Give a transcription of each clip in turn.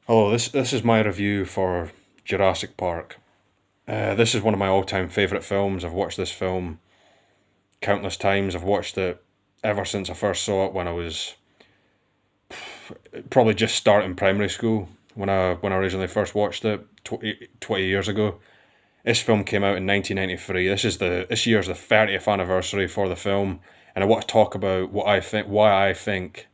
Hello, this is my review for Jurassic Park. This is one of my all-time favorite films. I've watched this film countless times. I've watched it ever since I first saw it when I was probably just starting primary school. When I originally first watched it 20 years ago. This film came out in 1993. This year's the 30th anniversary for the film, and I want to talk about why I think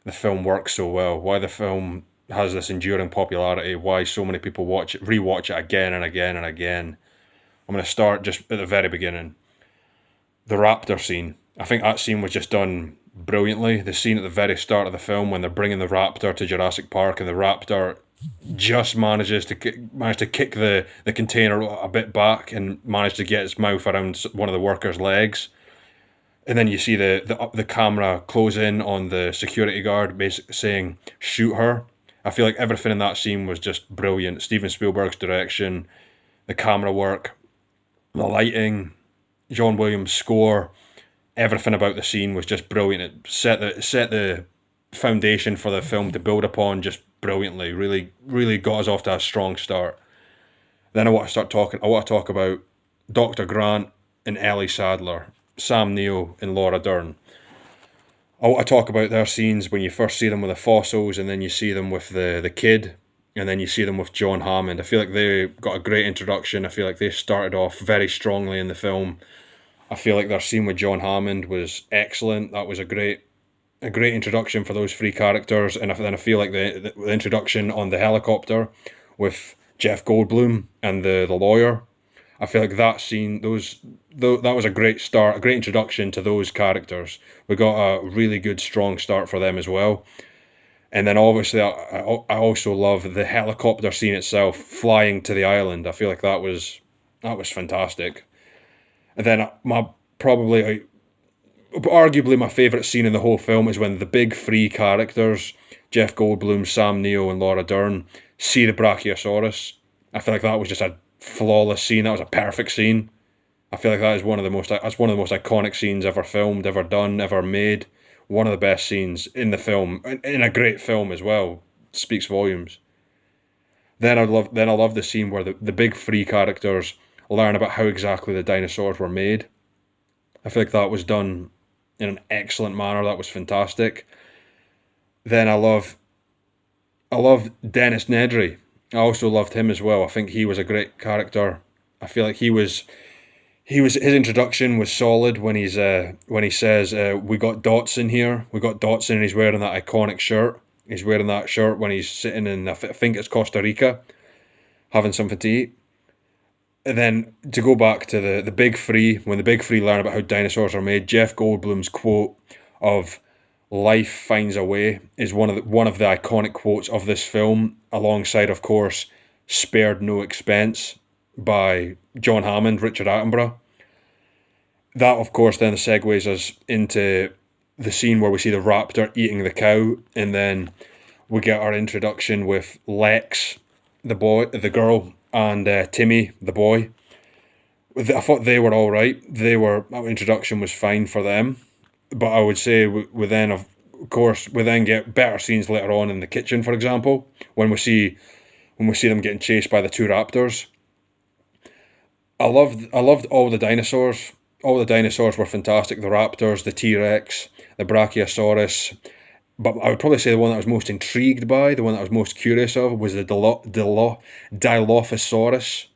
the film works so well, why the film has this enduring popularity, why so many people rewatch it again and again and again. I'm going to start just at the very beginning. The raptor scene. I think that scene was just done brilliantly. The scene at the very start of the film when they're bringing the raptor to Jurassic Park and the raptor just manage to kick the container a bit back and manage to get its mouth around one of the workers' legs, and then you see the camera close in on the security guard, basically saying "shoot her." I feel like everything in that scene was just brilliant. Steven Spielberg's direction, the camera work, the lighting, John Williams' score, everything about the scene was just brilliant. It set the foundation for the film to build upon just brilliantly. Really got us off to a strong start. Then I want to talk about Dr. Grant and Ellie Sadler, Sam Neill and Laura Dern. I want to talk about their scenes when you first see them with the fossils, and then you see them with the kid, and then you see them with John Hammond. I feel like they got a great introduction. I feel like they started off very strongly in the film. I feel like their scene with John Hammond was excellent. That was a great introduction for those three characters, and then I feel like the introduction on the helicopter with Jeff Goldblum and the lawyer. I feel like that scene, that was a great start, a great introduction to those characters. We got a really good, strong start for them as well. And then obviously, I also love the helicopter scene itself, flying to the island. I feel like that was fantastic. And then probably, arguably my favourite scene in the whole film is when the big three characters, Jeff Goldblum, Sam Neill, and Laura Dern, see the Brachiosaurus. I feel like that was just a flawless scene. That was a perfect scene. I feel like that's one of the most iconic scenes ever filmed, ever done, ever made. One of the best scenes in the film, in a great film as well. Speaks volumes. Then I love the scene where the big three characters learn about how exactly the dinosaurs were made. I feel like that was done in an excellent manner. That was fantastic. Then I love Dennis Nedry. I also loved him as well. I think he was a great character. I feel like his introduction was solid when he says we got Dots in here. We got Dots in, and he's wearing that iconic shirt. He's wearing that shirt when he's sitting in I think it's Costa Rica having something to eat. And then to go back to the big three, when the big three learn about how dinosaurs are made, Jeff Goldblum's quote of "life finds a way" is one of the iconic quotes of this film, alongside, of course, "spared no expense" by John Hammond, Richard Attenborough. That, of course, then segues us into the scene where we see the raptor eating the cow, and then we get our introduction with Lex, the girl, and Timmy, the boy. I thought they were all right. Our introduction was fine for them, but I would say we then, of course, we then get better scenes later on in the kitchen, for example, when we see them getting chased by the two raptors. I loved all the dinosaurs. All the dinosaurs were fantastic. The raptors, the T-Rex, the Brachiosaurus. But I would probably say the one that I was most intrigued by, the one that I was most curious of, was the Dilophosaurus,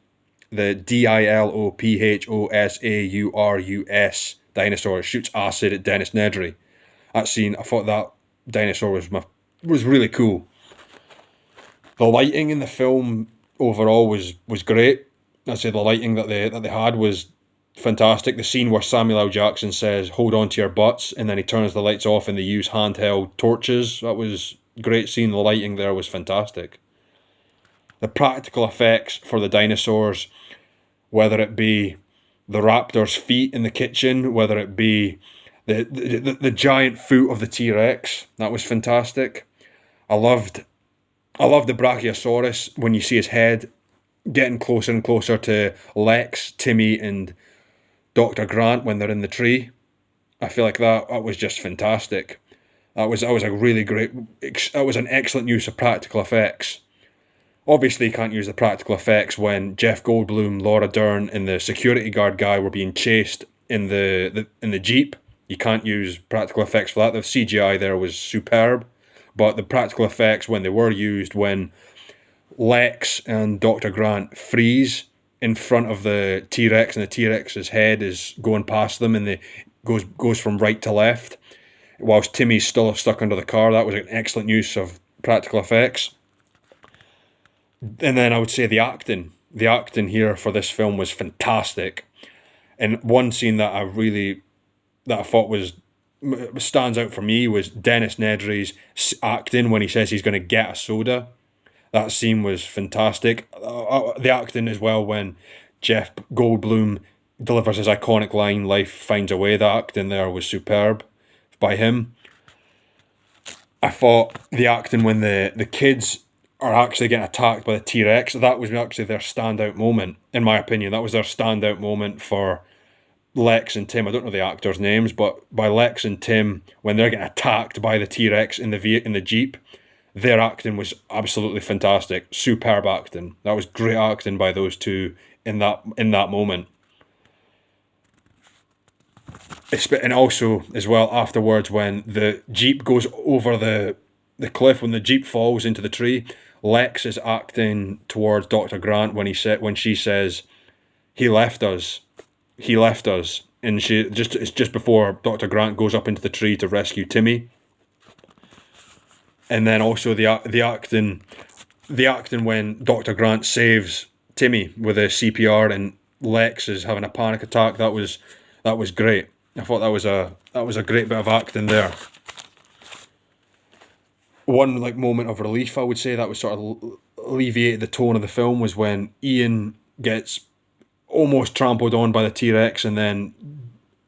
the Dilophosaurus dinosaur. It shoots acid at Dennis Nedry. That scene, I thought that dinosaur was really cool. The lighting in the film overall was great. I'd say the lighting that they had was fantastic. The scene where Samuel L. Jackson says, "Hold on to your butts," and then he turns the lights off and they use handheld torches. That was a great scene. The lighting there was fantastic. The practical effects for the dinosaurs, whether it be the raptor's feet in the kitchen, whether it be the giant foot of the T-Rex, that was fantastic. I loved the Brachiosaurus when you see his head getting closer and closer to Lex, Timmy, and Dr. Grant when they're in the tree. I feel like that was just fantastic. That was a really great. That was an excellent use of practical effects. Obviously, you can't use the practical effects when Jeff Goldblum, Laura Dern, and the security guard guy were being chased in the Jeep. You can't use practical effects for that. The CGI there was superb, but the practical effects when they were used, when Lex and Dr. Grant freeze in front of the T-Rex, and the T-Rex's head is going past them, and they goes from right to left, whilst Timmy's still stuck under the car. That was an excellent use of practical effects. And then I would say the acting here for this film was fantastic. And one scene that I thought was stands out for me was Dennis Nedry's acting when he says he's going to get a soda. That scene was fantastic. The acting as well when Jeff Goldblum delivers his iconic line, "Life finds a way." The acting there was superb by him. I thought the acting when the kids are actually getting attacked by the T-Rex, that was actually their standout moment, in my opinion. That was their standout moment for Lex and Tim. I don't know the actors' names, but by Lex and Tim, when they're getting attacked by the T-Rex in the Jeep, their acting was absolutely fantastic. Superb acting. That was great acting by those two in that moment. And also, as well, afterwards, when the Jeep goes over the cliff, when the Jeep falls into the tree, Lex is acting towards Dr. Grant when she says, he left us, and it's just before Dr. Grant goes up into the tree to rescue Timmy. And then also the acting when Dr. Grant saves Timmy with a CPR and Lex is having a panic attack. That was great. I thought that was a great bit of acting there. One moment of relief, I would say, that was sort of alleviated the tone of the film, was when Ian gets almost trampled on by the T-Rex, and then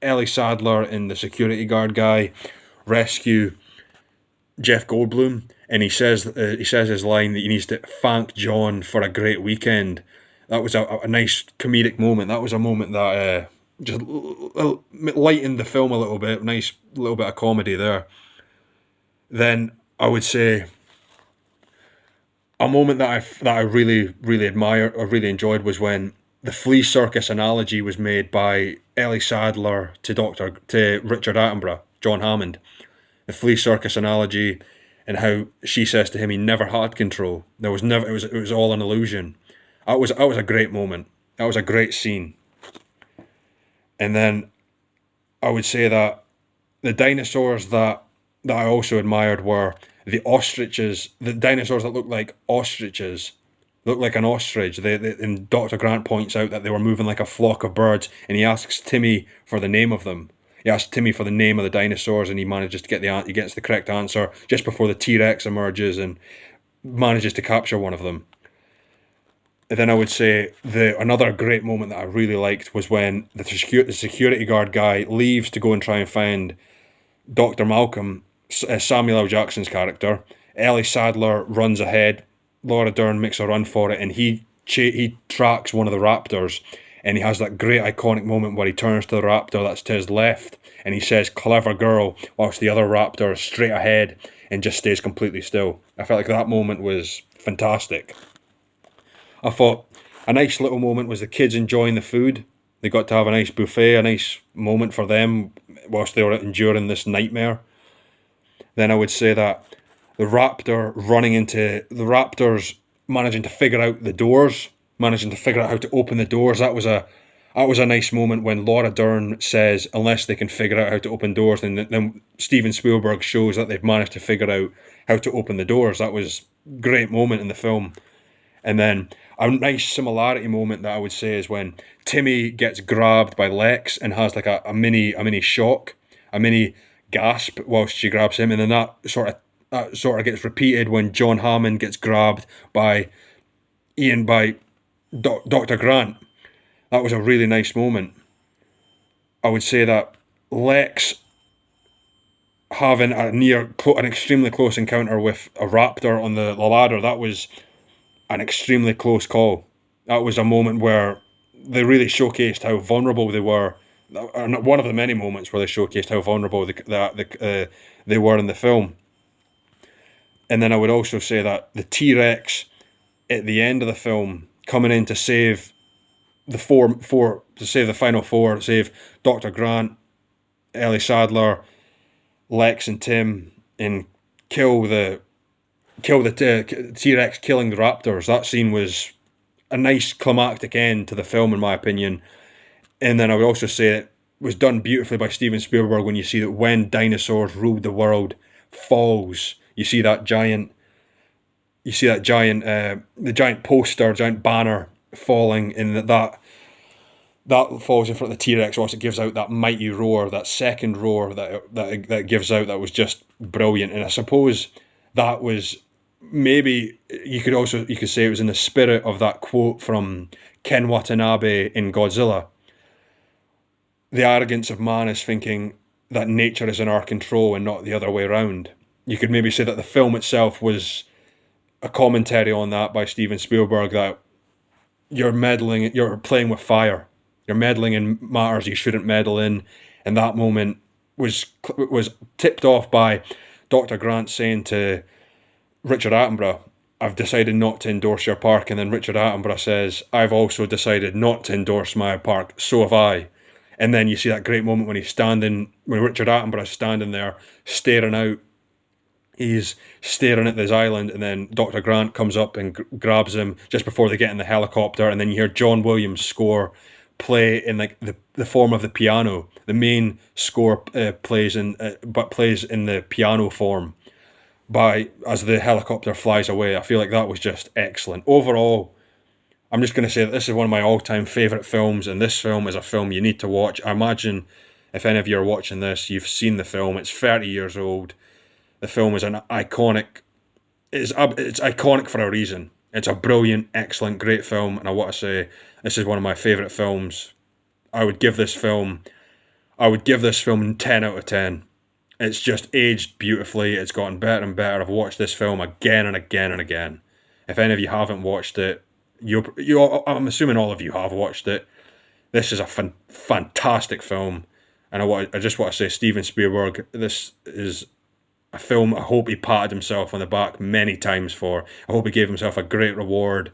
Ellie Sadler and the security guard guy rescue Jeff Goldblum, and he says his line that he needs to thank John for a great weekend. That was a nice comedic moment. That was a moment that just lightened the film a little bit. Nice little bit of comedy there. Then I would say a moment that I really admire or really enjoyed was when the flea circus analogy was made by Ellie Sadler to Richard Attenborough, John Hammond. The flea circus analogy, and how she says to him he never had control. There was never. It was all an illusion. That was a great moment. That was a great scene. And then I would say that the dinosaurs that I also admired were the ostriches. The dinosaurs that looked like ostriches, looked like an ostrich. And Dr. Grant points out that they were moving like a flock of birds, and he asks Timmy for the name of them. He asks Timmy for the name of the dinosaurs, and he manages to he gets the correct answer just before the T-Rex emerges and manages to capture one of them. And then I would say another great moment that I really liked was when the security guard guy leaves to go and try and find Dr. Malcolm, Samuel L. Jackson's character. Ellie Sadler runs ahead. Laura Dern makes a run for it, and he tracks one of the raptors. And he has that great iconic moment where he turns to the raptor that's to his left, and he says, "Clever girl," whilst the other raptor is straight ahead and just stays completely still. I felt like that moment was fantastic. I thought a nice little moment was the kids enjoying the food. They got to have a nice buffet, a nice moment for them whilst they were enduring this nightmare. Then I would say that the raptors managing to figure out the doors, managing to figure out how to open the doors. That was a nice moment when Laura Dern says, unless they can figure out how to open doors, then Steven Spielberg shows that they've managed to figure out how to open the doors. That was a great moment in the film. And then a nice similarity moment that I would say is when Timmy gets grabbed by Lex and has like a mini shock, a mini gasp whilst she grabs him, and then that sort of gets repeated when John Hammond gets grabbed by Dr. Grant. That was a really nice moment. I would say that Lex having an extremely close encounter with a raptor on the ladder, that was an extremely close call. That was a moment where they really showcased how vulnerable they were. One of the many moments where they showcased how vulnerable they were in the film. And then I would also say that the T-Rex at the end of the film, coming in to save the four to save the final four, save Dr. Grant, Ellie Sadler, Lex, and Tim, and kill the T-Rex, killing the raptors. That scene was a nice climactic end to the film, in my opinion. And then I would also say it was done beautifully by Steven Spielberg when you see that when dinosaurs ruled the world falls. You see that giant, the giant poster, giant banner falling, and that falls in front of the T-Rex once it gives out that mighty roar, that second roar that it gives out, that was just brilliant. And I suppose that was maybe, you could say it was in the spirit of that quote from Ken Watanabe in Godzilla. The arrogance of man is thinking that nature is in our control and not the other way around. You could maybe say that the film itself was a commentary on that by Steven Spielberg, that you're playing with fire. You're meddling in matters you shouldn't meddle in. And that moment was tipped off by Dr. Grant saying to Richard Attenborough, "I've decided not to endorse your park." And then Richard Attenborough says, "I've also decided not to endorse my park. So have I." And then you see that great moment when Richard Attenborough's standing there staring out. He's staring at this island, and then Dr. Grant comes up and grabs him just before they get in the helicopter. And then you hear John Williams' score play in like the form of the piano. The main score plays in the piano form as the helicopter flies away. I feel like that was just excellent. Overall, I'm just going to say that this is one of my all-time favourite films, and this film is a film you need to watch. I imagine if any of you are watching this, you've seen the film. It's 30 years old. The film is it's iconic for a reason. It's a brilliant, excellent, great film, and I want to say this is one of my favourite films. I would give this film 10 out of 10. It's just aged beautifully. It's gotten better and better. I've watched this film again and again and again. If any of you haven't watched it, I'm assuming all of you have watched it. This is a fantastic film, and I just want to say, Steven Spielberg, this is a film I hope he patted himself on the back many times for. I hope he gave himself a great reward,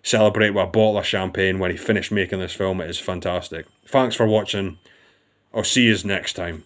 celebrate with a bottle of champagne when he finished making this film. It is fantastic. Thanks for watching. I'll see you next time.